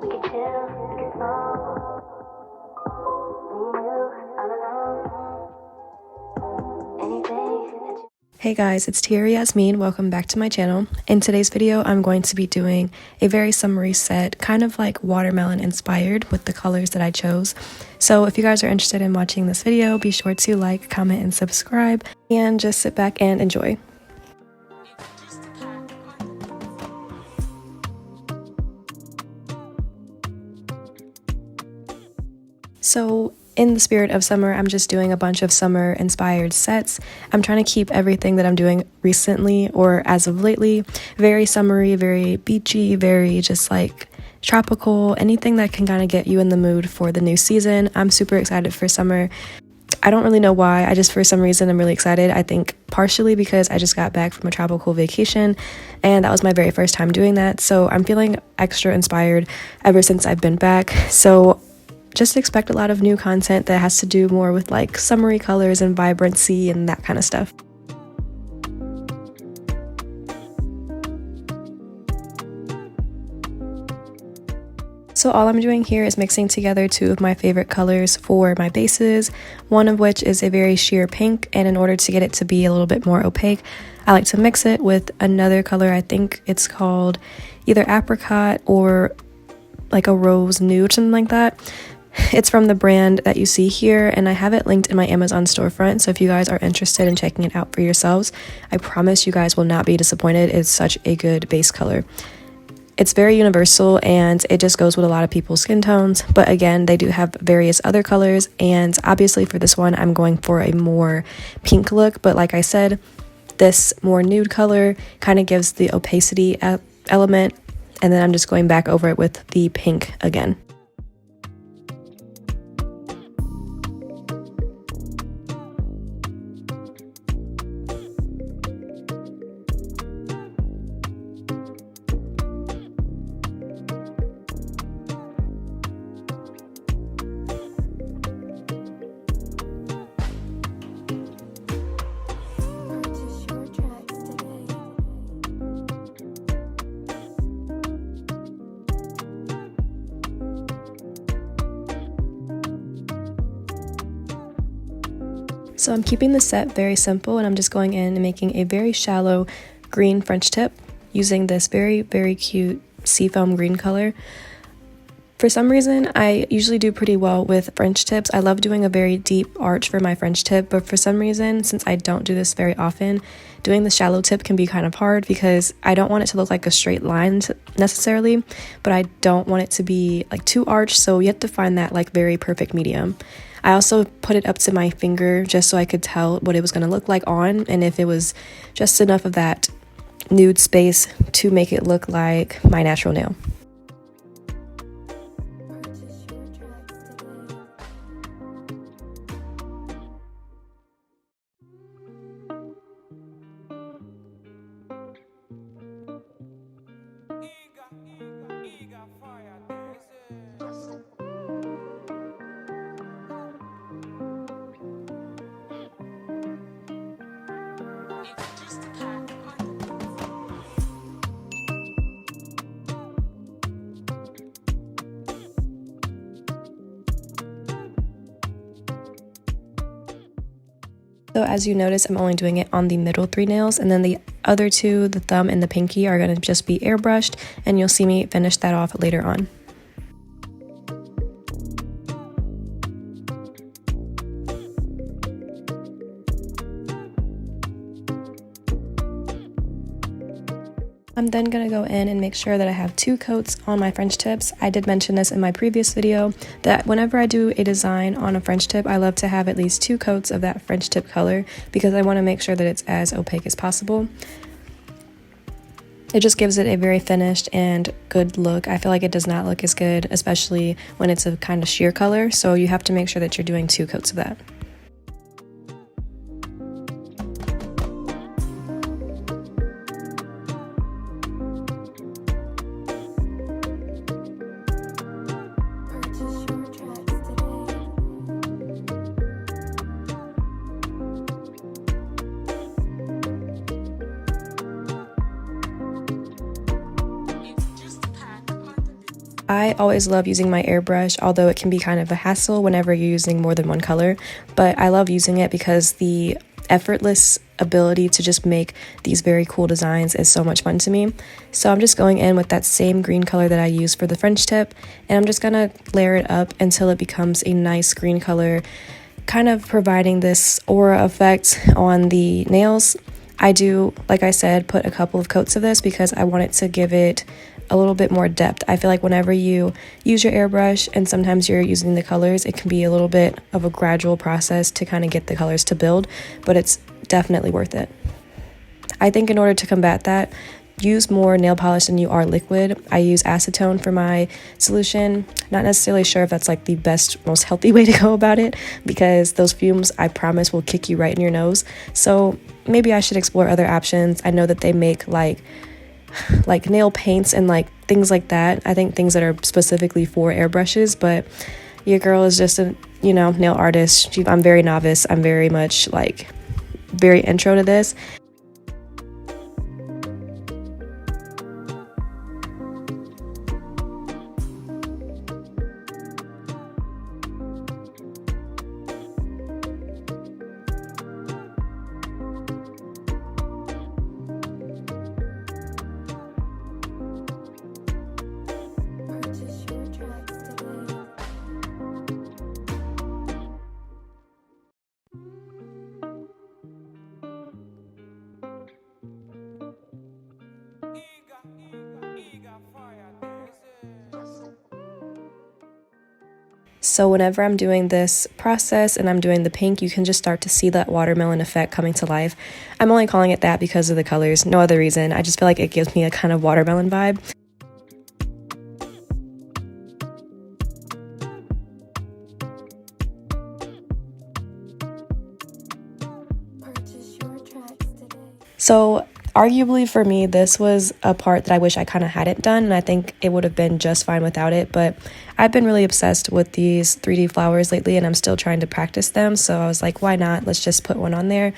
We could chill, we could smoke. Me and you, all alone. Anything that you. Hey guys, it's Tia Yasmin. Welcome back to my channel. In today's video, I'm going to be doing a very summery set, kind of like watermelon inspired with the colors that I chose. So if you guys are interested in watching this video, be sure to like, comment, and subscribe, and just sit back and enjoy. So in the spirit of summer, I'm just doing a bunch of summer inspired sets. I'm trying to keep everything that I'm doing recently or as of lately very summery, very beachy, very just like tropical, anything that can kind of get you in the mood for the new season. I'm super excited for summer. I don't really know why. I just, for some reason, I'm really excited. I think partially because I just got back from a tropical vacation and that was my very first time doing that. So I'm feeling extra inspired ever since I've been back. So just expect a lot of new content that has to do more with like summery colors and vibrancy and that kind of stuff. So all I'm doing here is mixing together two of my favorite colors for my bases, one of which is a very sheer pink, and in order to get it to be a little bit more opaque, I like to mix it with another color. I think it's called either apricot or like a rose nude, something like that. It's from the brand that you see here, and I have it linked in my Amazon storefront, so if you guys are interested in checking it out for yourselves, I promise you guys will not be disappointed. It's such a good base color. It's very universal and it just goes with a lot of people's skin tones, but again, they do have various other colors, and obviously for this one, I'm going for a more pink look, but like I said, this more nude color kind of gives the opacity element, and then I'm just going back over it with the pink again. So I'm keeping the set very simple, and I'm just going in and making a very shallow green French tip using this very, very cute seafoam green color. For some reason, I usually do pretty well with French tips. I love doing a very deep arch for my French tip, but for some reason, since I don't do this very often, doing the shallow tip can be kind of hard because I don't want it to look like a straight line necessarily, but I don't want it to be like too arched, so you have to find that like very perfect medium. I also put it up to my finger just so I could tell what it was going to look like on, and if it was just enough of that nude space to make it look like my natural nail. So as you notice, I'm only doing it on the middle three nails, and then the other two, the thumb and the pinky, are going to just be airbrushed, and you'll see me finish that off later on. I'm then going to go in and make sure that I have two coats on my French tips. I did mention this in my previous video that whenever I do a design on a French tip, I love to have at least two coats of that French tip color because I want to make sure that it's as opaque as possible. It just gives it a very finished and good look. I feel like it does not look as good, especially when it's a kind of sheer color, so you have to make sure that you're doing two coats of that. I always love using my airbrush, although it can be kind of a hassle whenever you're using more than one color, but I love using it because the effortless ability to just make these very cool designs is so much fun to me. So I'm just going in with that same green color that I used for the French tip, and I'm just gonna layer it up until it becomes a nice green color, kind of providing this aura effect on the nails. I do, like I said, put a couple of coats of this because I want it to give it a little bit more depth. I feel like whenever you use your airbrush and sometimes you're using the colors, it can be a little bit of a gradual process to kind of get the colors to build, but it's definitely worth it. I think in order to combat that, use more nail polish than you are liquid. I use acetone for my solution. Not necessarily sure if that's like the best, most healthy way to go about it, because those fumes, I promise, will kick you right in your nose. So maybe I should explore other options. I know that they make like nail paints and like things like that. I think things that are specifically for airbrushes, but your girl is just a, nail artist. I'm very novice. I'm very much like very intro to this. So whenever I'm doing this process and I'm doing the pink, you can just start to see that watermelon effect coming to life. I'm only calling it that because of the colors, no other reason. I just feel like it gives me a kind of watermelon vibe. So arguably for me, this was a part that I wish I kind of hadn't done, and I think it would have been just fine without it, but I've been really obsessed with these 3D flowers lately, and I'm still trying to practice them, so I was like, why not? Let's just put one on there.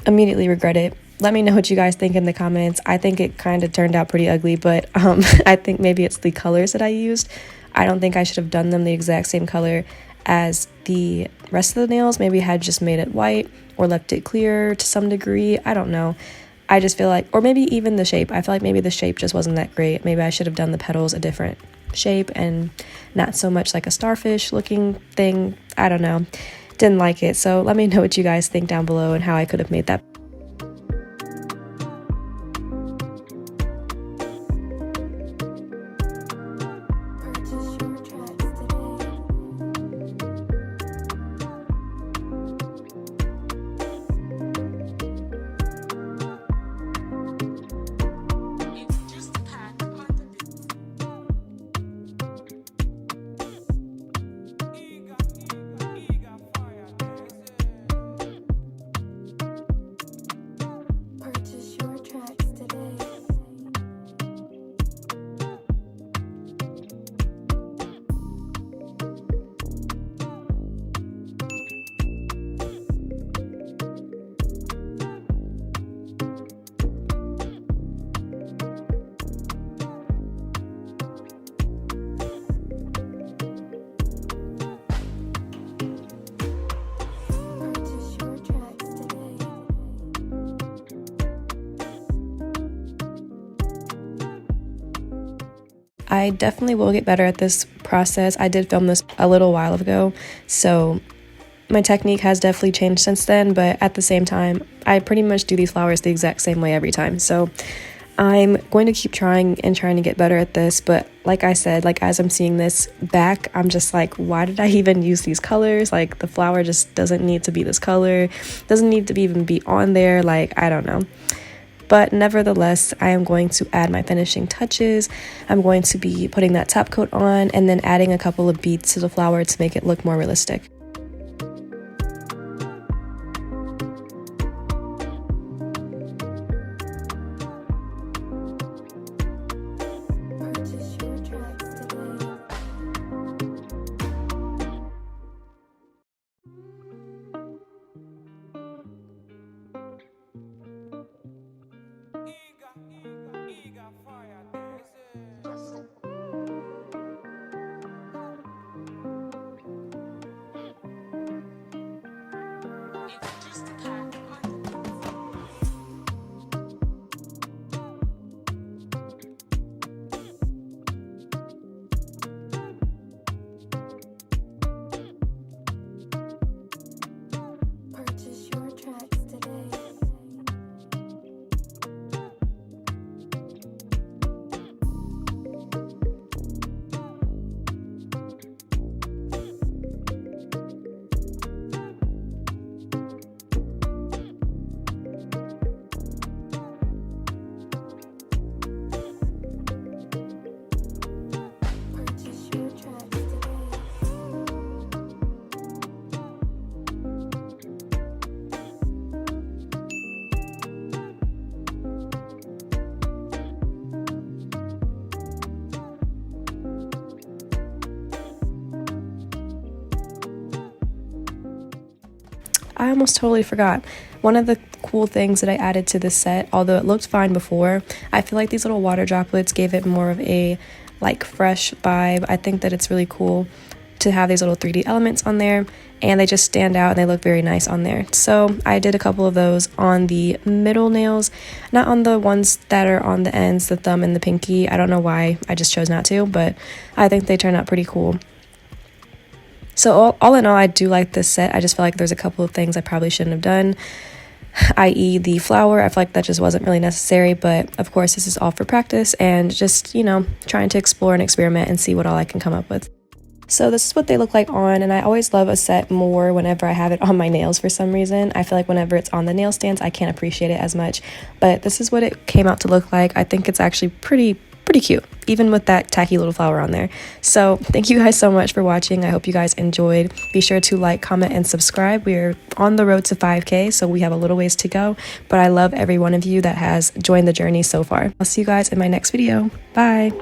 Immediately regret it. Let me know what you guys think in the comments. I think it kind of turned out pretty ugly, but I think maybe it's the colors that I used. I don't think I should have done them the exact same color as the rest of the nails. Maybe I had just made it white or left it clear to some degree. I don't know. I just feel like, or maybe even the shape. I feel like maybe the shape just wasn't that great. Maybe I should have done the petals a different shape and not so much like a starfish looking thing. I don't know. Didn't like it. So let me know what you guys think down below and how I could have made that. I definitely will get better at this process. I did film this a little while ago, so my technique has definitely changed since then, but at the same time, I pretty much do these flowers the exact same way every time. So I'm going to keep trying to get better at this, but like I said, like as I'm seeing this back, I'm just like, why did I even use these colors? Like the flower just doesn't need to be this color, doesn't need to even be on there. Like, I don't know. But nevertheless, I am going to add my finishing touches. I'm going to be putting that top coat on and then adding a couple of beads to the flower to make it look more realistic. Purchase your tracks today. Purchase your tracks today. I almost totally forgot. One of the cool things that I added to this set, although it looked fine before, I feel like these little water droplets gave it more of a like fresh vibe. I think that it's really cool to have these little 3D elements on there, and they just stand out and they look very nice on there. So I did a couple of those on the middle nails, not on the ones that are on the ends, the thumb and the pinky. I don't know why, I just chose not to, but I think they turned out pretty cool. So all in all, I do like this set. I just feel like there's a couple of things I probably shouldn't have done, i.e. the flower. I feel like that just wasn't really necessary, but of course this is all for practice and just, you know, trying to explore and experiment and see what all I can come up with. So this is what they look like on, and I always love a set more whenever I have it on my nails for some reason. I feel like whenever it's on the nail stands, I can't appreciate it as much, but this is what it came out to look like. I think it's actually pretty cute, even with that tacky little flower on there. So thank you guys so much for watching. I hope you guys enjoyed. Be sure to like, comment, and subscribe. We're on the road to 5K, so we have a little ways to go, but I love every one of you that has joined the journey so far. I'll see you guys in my next video. Bye.